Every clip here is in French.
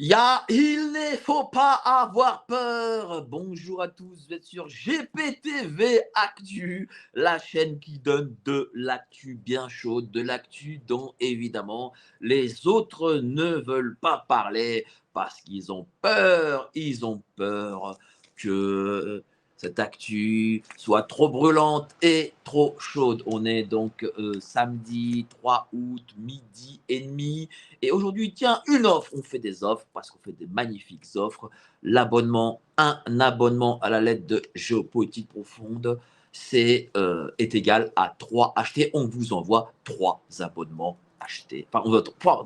Il ne faut pas avoir peur. Bonjour à tous, vous êtes sur GPTV Actu, la chaîne qui donne de l'actu bien chaude, de l'actu dont évidemment les autres ne veulent pas parler parce qu'ils ont peur. Ils ont peur que cette actu soit trop brûlante et trop chaude. On est donc samedi 3 août, midi et demi. Et aujourd'hui, tiens, une offre. On fait des offres parce qu'on fait des magnifiques offres. L'abonnement, un abonnement à la lettre de Géopolitique Profonde, est égal à 3 achetés. On vous envoie 3 abonnements achetés. Enfin,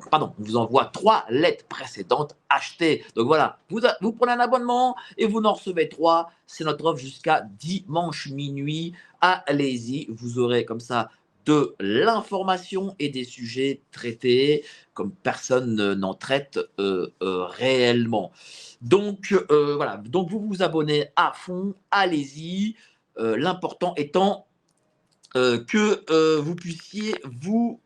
pardon, on vous envoie 3 lettres précédentes achetées. Donc voilà, vous prenez un abonnement et vous en recevez 3. C'est notre offre jusqu'à dimanche minuit. Allez-y, vous aurez comme ça de l'information et des sujets traités comme personne n'en traite réellement. Donc voilà, donc vous vous abonnez à fond, allez-y. L'important étant que vous puissiez vous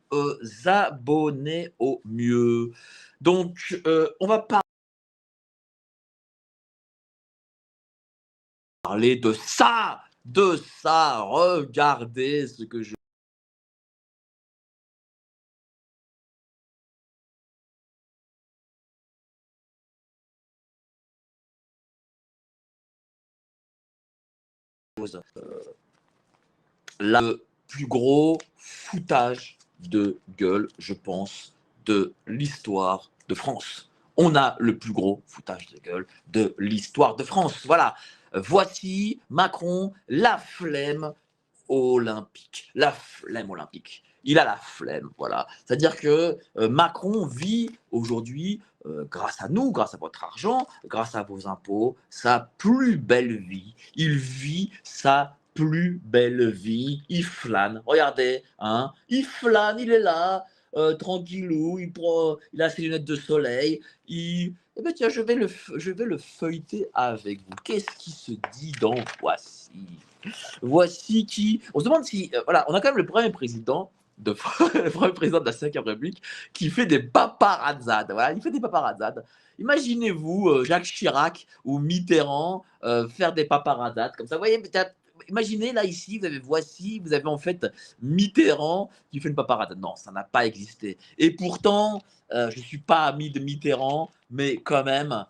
abonner au mieux. Donc on va parler de ça. Regardez ce que je pose. Le plus gros foutage de gueule, je pense, de l'histoire de France. On a le plus gros foutage de gueule de l'histoire de France. Voilà. Voici Macron, la flemme olympique. La flemme olympique. Il a la flemme, voilà. C'est-à-dire que Macron vit aujourd'hui, grâce à nous, grâce à votre argent, grâce à vos impôts, sa plus belle vie. Il vit sa plus belle vie. Il flâne. Regardez, hein. Il flâne, il est là, tranquillou, il a ses lunettes de soleil. Eh ben tiens, je vais le feuilleter avec vous. Qu'est-ce qui se dit dans Voici? Voici qui. On se demande si. Voilà, on a quand même le premier président de, le premier président de la 5e République qui fait des paparazzades. Voilà, il fait des paparazzades. Imaginez-vous Jacques Chirac ou Mitterrand faire des paparazzades comme ça. Vous voyez, imaginez là ici, vous avez Voici, vous avez en fait Mitterrand qui fait une paparazade. Non, ça n'a pas existé. Et pourtant, je ne suis pas ami de Mitterrand, mais quand même,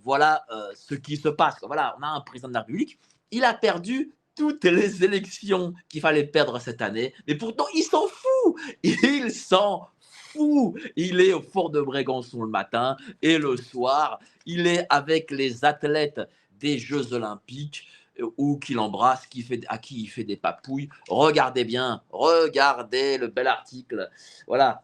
voilà ce qui se passe. Voilà, on a un président de la République, il a perdu toutes les élections qu'il fallait perdre cette année, mais pourtant il s'en fout, il s'en fout. Il est au fort de Brégançon le matin et le soir, il est avec les athlètes des Jeux Olympiques ou qu'il embrasse, à qui il fait des papouilles. Regardez bien, regardez le bel article. Voilà,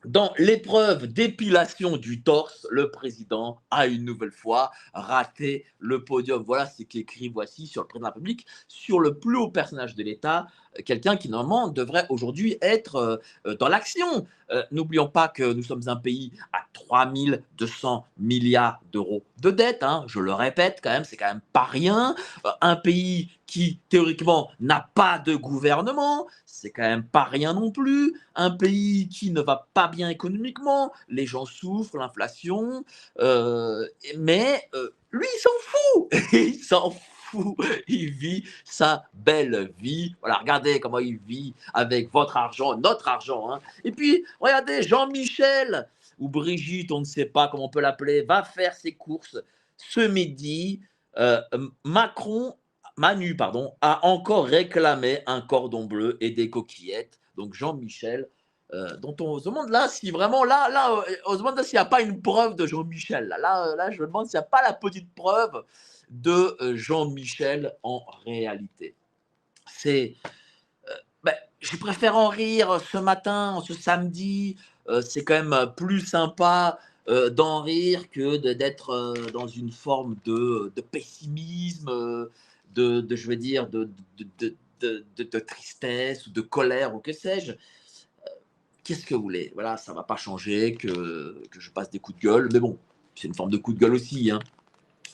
dans l'épreuve d'épilation du torse, le président a une nouvelle fois raté le podium. Voilà ce qu'écrit Voici sur le président de la République, sur le plus haut personnage de l'État, quelqu'un qui normalement devrait aujourd'hui être dans l'action. N'oublions pas que nous sommes un pays à 3200 milliards d'euros de dette, hein, je le répète quand même, c'est quand même pas rien. Un pays qui théoriquement n'a pas de gouvernement, c'est quand même pas rien non plus. Un pays qui ne va pas bien économiquement, les gens souffrent, l'inflation, mais lui, il s'en fout, il s'en fout, il vit sa belle vie. Voilà, regardez comment il vit avec votre argent, notre argent, hein. Et puis, regardez, Jean-Michel, ou Brigitte, on ne sait pas comment on peut l'appeler, va faire ses courses ce midi. Macron Manu, pardon, a encore réclamé un cordon bleu et des coquillettes. Donc Jean-Michel, dont on se demande là si vraiment on se demande là s'il n'y a pas une preuve de Jean-Michel. Là, je me demande s'il n'y a pas la petite preuve de Jean-Michel en réalité. C'est, ben, je préfère en rire ce matin, ce samedi. C'est quand même plus sympa d'en rire que d'être dans une forme de pessimisme, je veux dire, de tristesse ou de colère ou que sais-je. Qu'est-ce que vous voulez? Voilà, ça va pas changer que je passe des coups de gueule, mais bon, c'est une forme de coup de gueule aussi, hein.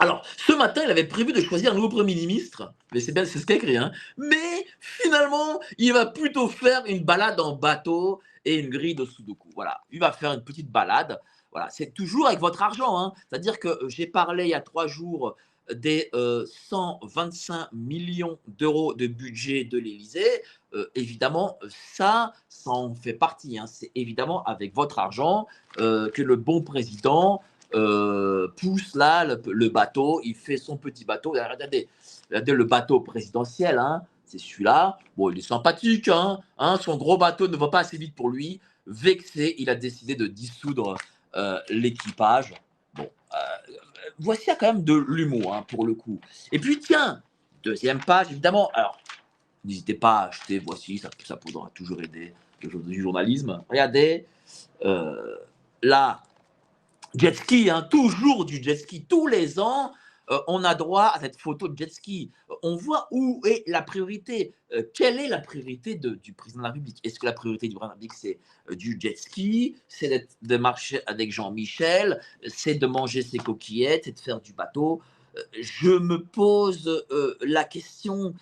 Alors, ce matin, il avait prévu de choisir un nouveau Premier ministre, mais c'est bien, c'est ce qu'il a écrit, hein. Mais finalement, il va plutôt faire une balade en bateau et une grille de Sudoku. Voilà, il va faire une petite balade. Voilà, c'est toujours avec votre argent, hein. C'est-à-dire que j'ai parlé il y a 3 jours des 125 millions d'euros de budget de l'Élysée. Évidemment, ça en fait partie, hein. C'est évidemment avec votre argent que le bon président pousse là le bateau, il fait son petit bateau. Regardez le bateau présidentiel, hein, c'est celui-là. Bon, il est sympathique, hein, son gros bateau ne va pas assez vite pour lui. Vexé, il a décidé de dissoudre l'équipage. Bon, voici quand même de l'humour, hein, pour le coup. Et puis, tiens, deuxième page, évidemment. Alors, n'hésitez pas à acheter, voici, ça pourra toujours aider du journalisme. Regardez, là, jet ski, hein, toujours du jet ski. Tous les ans, on a droit à cette photo de jet ski. On voit où est la priorité. Quelle est la priorité du président de la République? Est-ce que la priorité du président de la République, c'est du jet ski, c'est de marcher avec Jean-Michel, c'est de manger ses coquillettes, c'est de faire du bateau? Je me pose la question.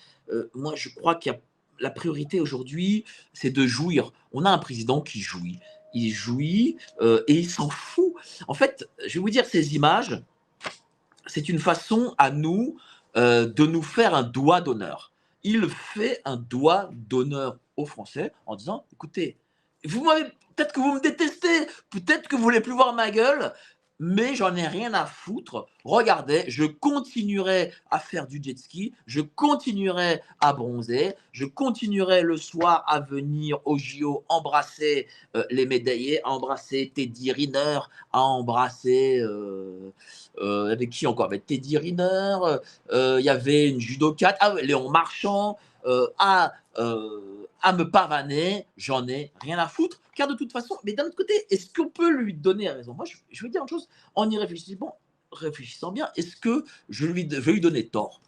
Moi, je crois qu'il y a la priorité aujourd'hui, c'est de jouir. On a un président qui jouit. Il jouit et il s'en fout. En fait, je vais vous dire, ces images, c'est une façon à nous de nous faire un doigt d'honneur. Il fait un doigt d'honneur aux Français en disant, écoutez, peut-être que vous me détestez, peut-être que vous voulez plus voir ma gueule, mais j'en ai rien à foutre. Regardez, je continuerai à faire du jet ski, je continuerai à bronzer, je continuerai le soir à venir au JO embrasser les médaillés, à embrasser Teddy Riner, à embrasser avec qui encore? Avec Teddy Riner, il y avait une judokate, Léon Marchand, à me pavaner, j'en ai rien à foutre, car de toute façon, mais d'un autre côté, est-ce qu'on peut lui donner raison? Moi, je veux dire une chose, en y réfléchissant bien, est-ce que je vais lui donner tort?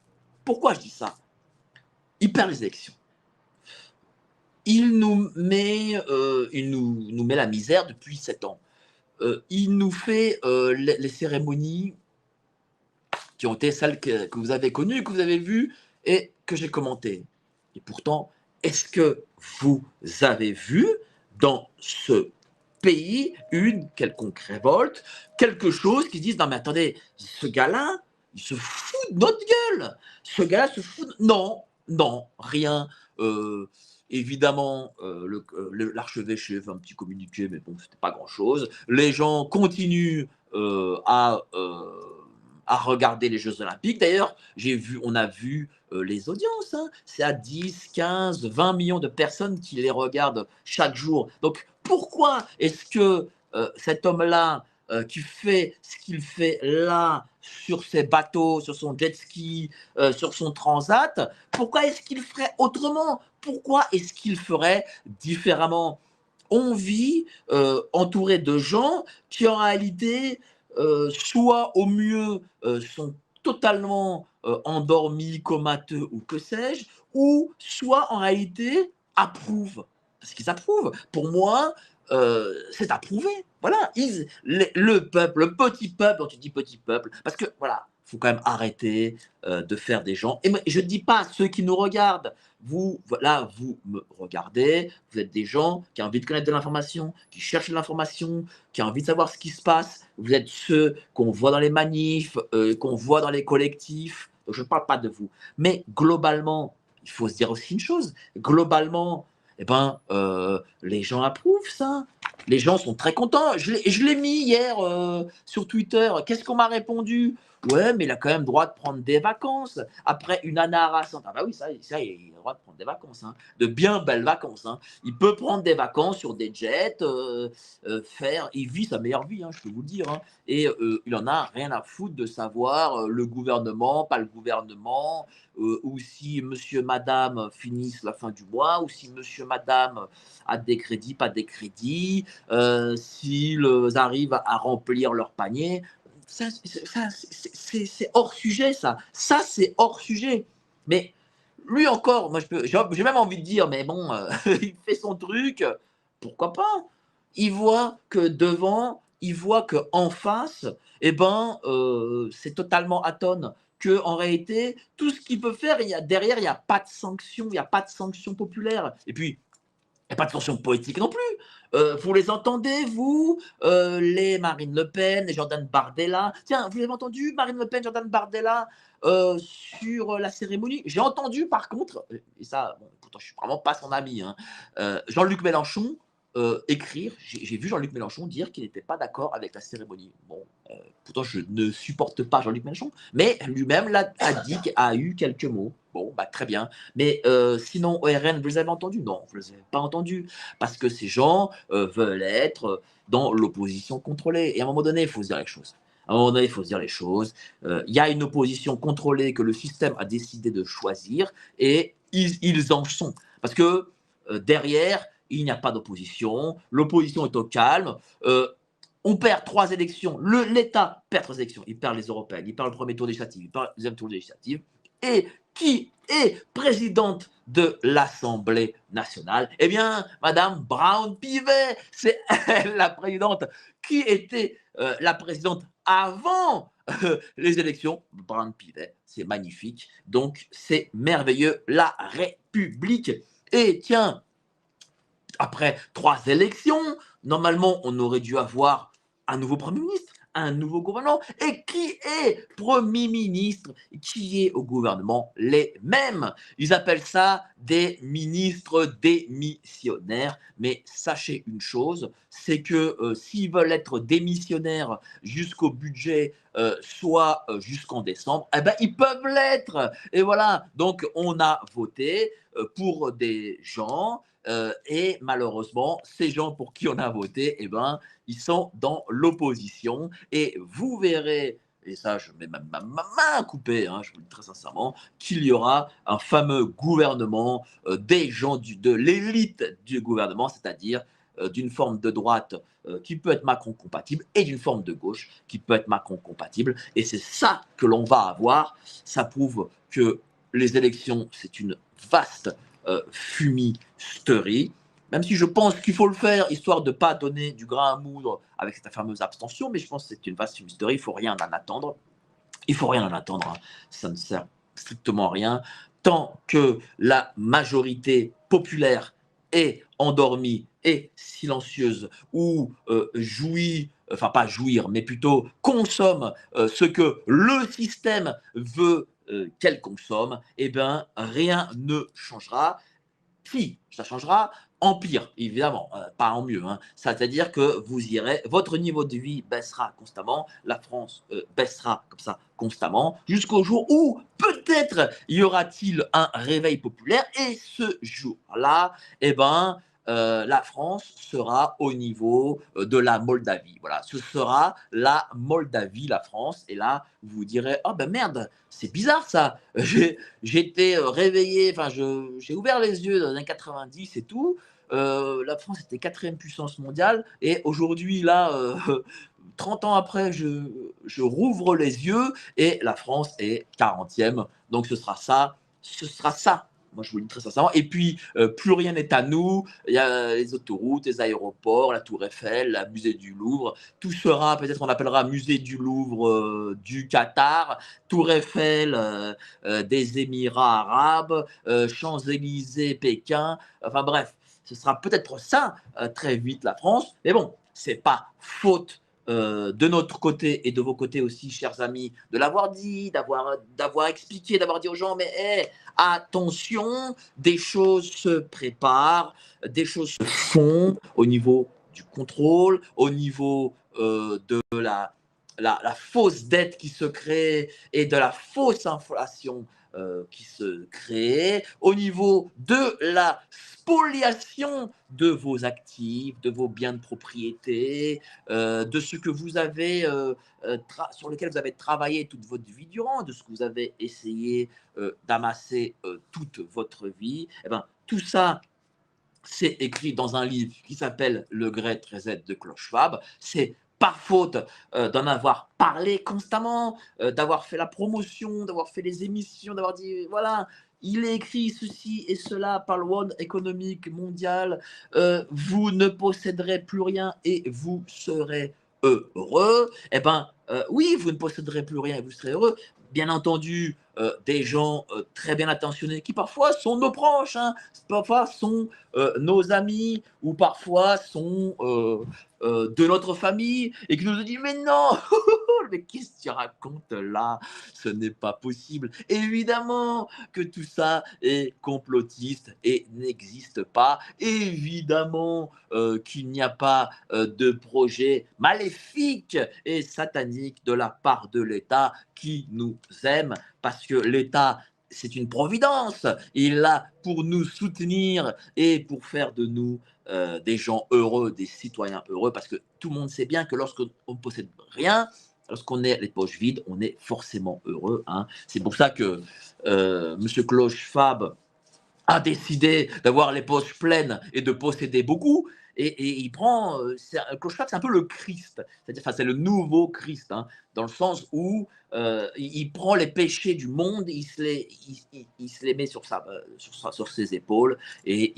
Pourquoi je dis ça? Il perd les élections. Il nous met la misère depuis 7 ans. Il nous fait les cérémonies qui ont été celles que vous avez connues, que vous avez vues et que j'ai commentées. Et pourtant, est-ce que vous avez vu dans ce pays une quelconque révolte, quelque chose qui dise non mais attendez, ce gars-là, il se fout de notre gueule. Ce gars-là se fout. Non, non, rien. Évidemment, l'archevêché fait un petit communiqué, mais bon, c'était pas grand-chose. Les gens continuent à regarder les Jeux Olympiques. D'ailleurs, on a vu les audiences. Hein. C'est à 10, 15, 20 millions de personnes qui les regardent chaque jour. Donc, pourquoi est-ce que cet homme-là, qui fait ce qu'il fait là, sur ses bateaux, sur son jet ski, sur son transat, pourquoi est-ce qu'il ferait autrement? Pourquoi est-ce qu'il ferait différemment? On vit entouré de gens qui, en réalité, soit au mieux sont totalement endormis, comateux ou que sais-je, ou soit en réalité approuvent. Parce qu'ils approuvent. Pour moi, c'est approuvé. Voilà, le peuple, le petit peuple, dont tu dis petit peuple, parce que voilà, il faut quand même arrêter de faire des gens. Et je ne dis pas à ceux qui nous regardent, vous, voilà, vous me regardez, vous êtes des gens qui ont envie de connaître de l'information, qui cherchent de l'information, qui ont envie de savoir ce qui se passe. Vous êtes ceux qu'on voit dans les manifs, qu'on voit dans les collectifs. Donc je ne parle pas de vous. Mais globalement, il faut se dire aussi une chose. Globalement, eh ben, les gens approuvent ça. Les gens sont très contents. Je l'ai mis hier sur Twitter. Qu'est-ce qu'on m'a répondu? Ouais, mais il a quand même le droit de prendre des vacances. Après une année harassante. Ah bah oui, ça il a le droit de prendre des vacances. Hein. De bien belles vacances. Hein. Il peut prendre des vacances sur des jets, il vit sa meilleure vie, hein, je peux vous le dire. Hein. Et il en a rien à foutre de savoir le gouvernement, pas le gouvernement, ou si monsieur, madame finissent la fin du mois, ou si monsieur, madame a des crédits, pas des crédits, s'ils arrivent à remplir leur panier. Ça, c'est hors sujet, ça. Ça, c'est hors sujet. Mais lui encore, moi, j'ai même envie de dire, mais bon, il fait son truc, pourquoi pas? Il voit que devant, il voit que en face, eh ben, c'est totalement atone. Que en réalité, tout ce qu'il peut faire, derrière, il n'y a pas de sanction, il n'y a pas de sanction populaire. Et puis, n'y a pas de tension politique non plus. Vous les entendez, vous, les Marine Le Pen, les Jordan Bardella. Tiens, vous avez entendu Marine Le Pen, Jordan Bardella sur la cérémonie? J'ai entendu par contre, et ça, bon, pourtant je suis vraiment pas son ami, hein, Jean-Luc Mélenchon écrire. J'ai vu Jean-Luc Mélenchon dire qu'il n'était pas d'accord avec la cérémonie. Bon, pourtant je ne supporte pas Jean-Luc Mélenchon, mais lui-même a dit, a eu quelques mots. Bon, bah très bien. Mais sinon, ORN, vous les avez entendus? Non, vous les avez pas entendus. Parce que ces gens veulent être dans l'opposition contrôlée. Et à un moment donné, il faut se dire les choses. À un moment donné, il faut se dire les choses. Il y a une opposition contrôlée que le système a décidé de choisir et ils en sont. Parce que derrière, il n'y a pas d'opposition. L'opposition est au calme. On perd 3 élections. L'État perd 3 élections. Il perd les européennes, il perd le premier tour législatif, il perd le deuxième tour législatif. Et qui est présidente de l'Assemblée nationale? Eh bien, Madame Brown-Pivet, c'est elle la présidente. Qui était la présidente avant les élections? Brown-Pivet, c'est magnifique. Donc, c'est merveilleux. La République. Et tiens, après 3 élections, normalement, on aurait dû avoir un nouveau Premier ministre, un nouveau gouvernement. Et qui est Premier ministre? Qui est au gouvernement? Les mêmes. Ils appellent ça des ministres démissionnaires. Mais sachez une chose, c'est que s'ils veulent être démissionnaires jusqu'au budget, soit jusqu'en décembre, eh ben, ils peuvent l'être. Et voilà, donc on a voté pour des gens et malheureusement, ces gens pour qui on a voté, eh ben, ils sont dans l'opposition. Et vous verrez, et ça, je mets ma main coupée, hein, je vous le dis très sincèrement, qu'il y aura un fameux gouvernement des gens de l'élite du gouvernement, c'est-à-dire d'une forme de droite qui peut être Macron compatible et d'une forme de gauche qui peut être Macron compatible. Et c'est ça que l'on va avoir. Ça prouve que les élections, c'est une vaste fumisterie, même si je pense qu'il faut le faire, histoire de ne pas donner du grain à moudre avec cette fameuse abstention, mais je pense que c'est une vaste fumisterie, il ne faut rien en attendre. Il ne faut rien en attendre, hein. Ça ne sert strictement à rien. Tant que la majorité populaire est endormie et silencieuse ou jouit, enfin pas jouir, mais plutôt consomme ce que le système veut qu'elle consomme, eh bien rien ne changera. Si, ça changera en pire, évidemment, pas en mieux, hein. C'est-à-dire que vous irez, votre niveau de vie baissera constamment, la France baissera comme ça constamment, jusqu'au jour où peut-être y aura-t-il un réveil populaire, et ce jour-là, eh ben, la France sera au niveau de la Moldavie. Voilà, ce sera la Moldavie, la France, et là, vous vous direz, oh ben merde, c'est bizarre ça, j'étais réveillé, enfin, j'ai ouvert les yeux dans les années 90 et tout. La France était quatrième puissance mondiale et aujourd'hui, là, 30 ans après, je rouvre les yeux et la France est 40e. Donc ce sera ça, ce sera ça. Moi, je vous le dis très sincèrement. Et puis, plus rien n'est à nous. Il y a les autoroutes, les aéroports, la Tour Eiffel, le musée du Louvre. Tout sera, peut-être on appellera musée du Louvre du Qatar, Tour Eiffel des Émirats arabes, Champs-Élysées, Pékin. Enfin bref, ce sera peut-être ça très vite la France. Mais bon, c'est pas faute de notre côté et de vos côtés aussi, chers amis, de l'avoir dit, d'avoir expliqué, d'avoir dit aux gens, mais hey, attention, des choses se préparent, des choses se font au niveau du contrôle, au niveau de la fausse dette qui se crée et de la fausse inflation qui se crée, au niveau de la spoliation de vos actifs, de vos biens de propriété, de ce que vous avez, sur lequel vous avez travaillé toute votre vie durant, de ce que vous avez essayé d'amasser toute votre vie. Eh ben, tout ça, c'est écrit dans un livre qui s'appelle Le Great Reset de Klaus Schwab. C'est par faute d'en avoir parlé constamment, d'avoir fait la promotion, d'avoir fait les émissions, d'avoir dit voilà, il est écrit ceci et cela par le World Economic Mondial, vous ne posséderez plus rien et vous serez heureux. Eh ben oui, vous ne posséderez plus rien et vous serez heureux. Bien entendu, des gens très bien intentionnés qui parfois sont nos proches, hein, parfois sont nos amis ou parfois sont de notre famille et qui nous dit mais non, mais qu'est-ce que tu racontes là? Ce n'est pas possible. Évidemment que tout ça est complotiste et n'existe pas. Évidemment qu'il n'y a pas de projet maléfique et satanique de la part de l'État qui nous aime parce que l'État c'est une providence. Il est là pour nous soutenir et pour faire de nous des gens heureux, des citoyens heureux, parce que tout le monde sait bien que lorsqu'on ne possède rien, lorsqu'on est les poches vides, on est forcément heureux. Hein. C'est pour ça que M. Clochefab a décidé d'avoir les poches pleines et de posséder beaucoup. Et il prend, Clochefab, c'est un peu le Christ, c'est-à-dire, enfin, c'est le nouveau Christ, hein, dans le sens où il prend les péchés du monde, il se les met sur ses épaules et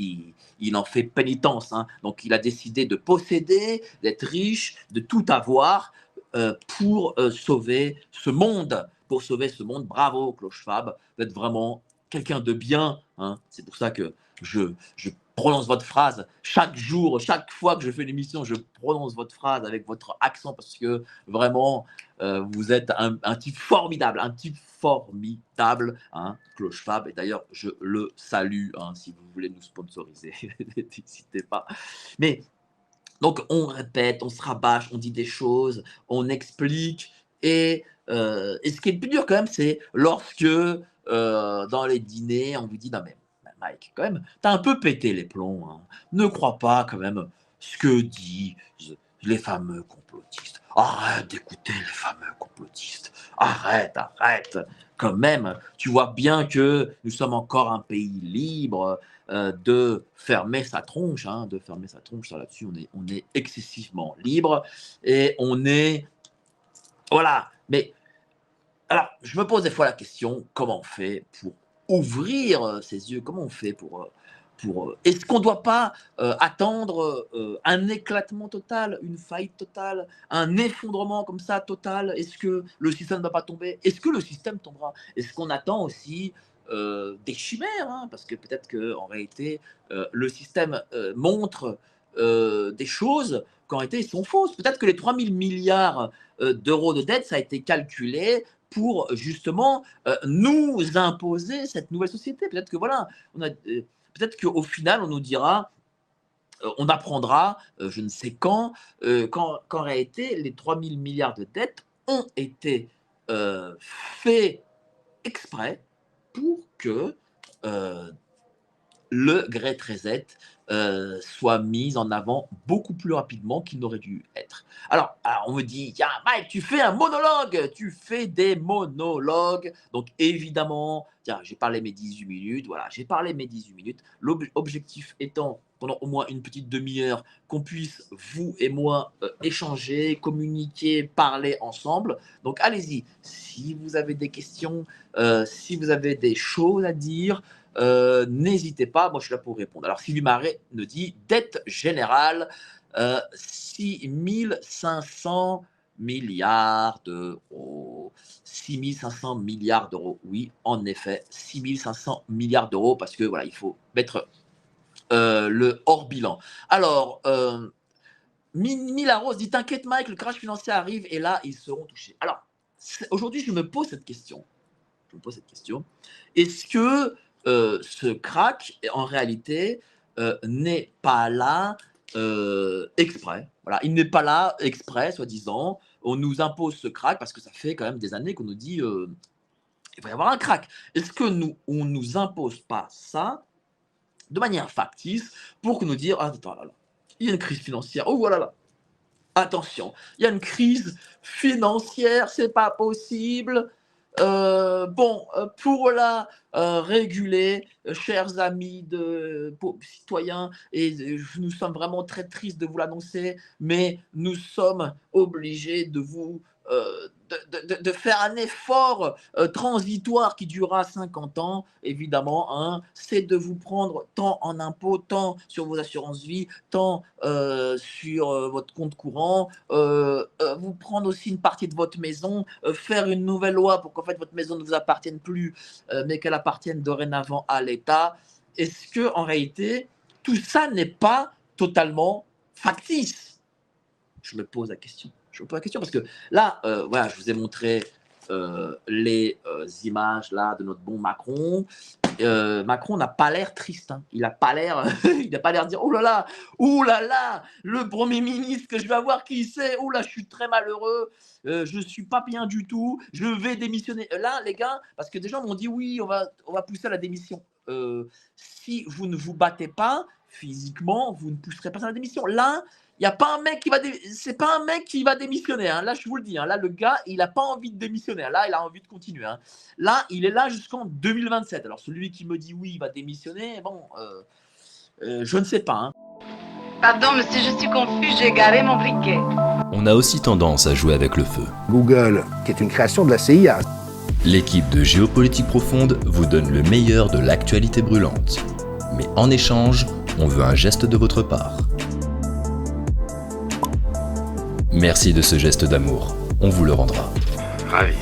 il en fait pénitence. Hein. Donc il a décidé de posséder, d'être riche, de tout avoir pour sauver ce monde. Pour sauver ce monde, bravo Clochefab, d'être vraiment quelqu'un de bien. Hein. C'est pour ça que je prononce votre phrase chaque jour, chaque fois que je fais l'émission, je prononce votre phrase avec votre accent parce que vraiment, vous êtes un type formidable, hein, Clochefab. Et d'ailleurs, je le salue, hein, si vous voulez nous sponsoriser, n'hésitez pas. Mais donc, on répète, on se rabâche, on dit des choses, on explique. Et ce qui est le plus dur quand même, c'est lorsque dans les dîners, on vous dit non mais Mike, quand même, t'as un peu pété les plombs. Hein. Ne crois pas quand même ce que disent les fameux complotistes. Arrête d'écouter les fameux complotistes. Arrête, arrête. Quand même, tu vois bien que nous sommes encore un pays libre, de fermer sa tronche, hein, de fermer sa tronche, ça là-dessus, on est excessivement libre et on est, voilà. Mais alors, je me pose des fois la question, comment on fait pour ouvrir ses yeux? Comment on fait est-ce qu'on ne doit pas attendre un éclatement total, une faillite totale, un effondrement comme ça total? Est-ce que le système ne va pas tomber? Est-ce que le système tombera? Est-ce qu'on attend aussi des chimères, hein? Parce que peut-être qu'en réalité, le système montre des choses qu'en réalité ils sont fausses. Peut-être que les 3 000 milliards d'euros de dette, ça a été calculé pour justement nous imposer cette nouvelle société. Peut-être que voilà, peut-être qu'au final, on nous dira, on apprendra, je ne sais quand, qu'en réalité, les 3 000 milliards de dettes ont été faits exprès pour que le Great Reset soit mis en avant beaucoup plus rapidement qu'il n'aurait dû être. Alors, on me dit, tiens, Mike, tu fais un monologue, tu fais des monologues. Donc évidemment, tiens, j'ai parlé mes 18 minutes, voilà, j'ai parlé mes 18 minutes. L'objectif étant, pendant au moins une petite demi-heure, qu'on puisse, vous et moi, échanger, communiquer, parler ensemble. Donc allez-y, si vous avez des questions, si vous avez des choses à dire, n'hésitez pas, moi je suis là pour répondre. Alors Sylvie Marais me dit dette générale, 6500 milliards d'euros. 6500 milliards d'euros, oui, en effet, 6500 milliards d'euros, parce que voilà, il faut mettre le hors bilan. Alors, Mila Rose dit t'inquiète Mike, le crash financier arrive et là ils seront touchés. Alors, aujourd'hui je me pose cette question. Est-ce que ce crack, en réalité, n'est pas là exprès? Voilà, il n'est pas là exprès, soi-disant. On nous impose ce crack parce que ça fait quand même des années qu'on nous dit il va y avoir un crack. Est-ce que on nous impose pas ça de manière factice pour nous dire ah, attends, là, il y a une crise financière. Oh voilà là. Attention, il y a une crise financière, c'est pas possible. Bon, pour la réguler, chers amis citoyens, et nous sommes vraiment très tristes de vous l'annoncer, mais nous sommes obligés de vous de faire un effort transitoire qui durera 50 ans, évidemment, hein, c'est de vous prendre tant en impôts, tant sur vos assurances vie, tant sur votre compte courant, vous prendre aussi une partie de votre maison, faire une nouvelle loi pour qu'en fait votre maison ne vous appartienne plus, mais qu'elle appartienne dorénavant à l'État. Est-ce que en réalité, tout ça n'est pas totalement factice? Je me pose la question. Je me pose la question parce que là, voilà, je vous ai montré les images là de notre bon Macron. Macron n'a pas l'air triste. Hein. Il n'a pas l'air, il n'a pas l'air de dire oh là là, le premier ministre que je vais avoir, qui c'est? Oh là, je suis très malheureux. Je suis pas bien du tout. Je vais démissionner. Là, les gars, parce que des gens m'ont dit oui, on va pousser à la démission. Si vous ne vous battez pas physiquement, vous ne pousserez pas à la démission. Là, il y a pas un mec qui va c'est pas un mec qui va démissionner, hein. Là je vous le dis, hein. Là le gars il a pas envie de démissionner, là il a envie de continuer, hein. Là il est là jusqu'en 2027. Alors celui qui me dit oui il va démissionner, bon je ne sais pas, hein. Pardon monsieur, je suis confus, j'ai égaré mon briquet. On a aussi tendance à jouer avec le feu. Google, qui est une création de la CIA. L'équipe de Géopolitique Profonde vous donne le meilleur de l'actualité brûlante. Mais en échange, on veut un geste de votre part. Merci de ce geste d'amour, on vous le rendra. Ravi.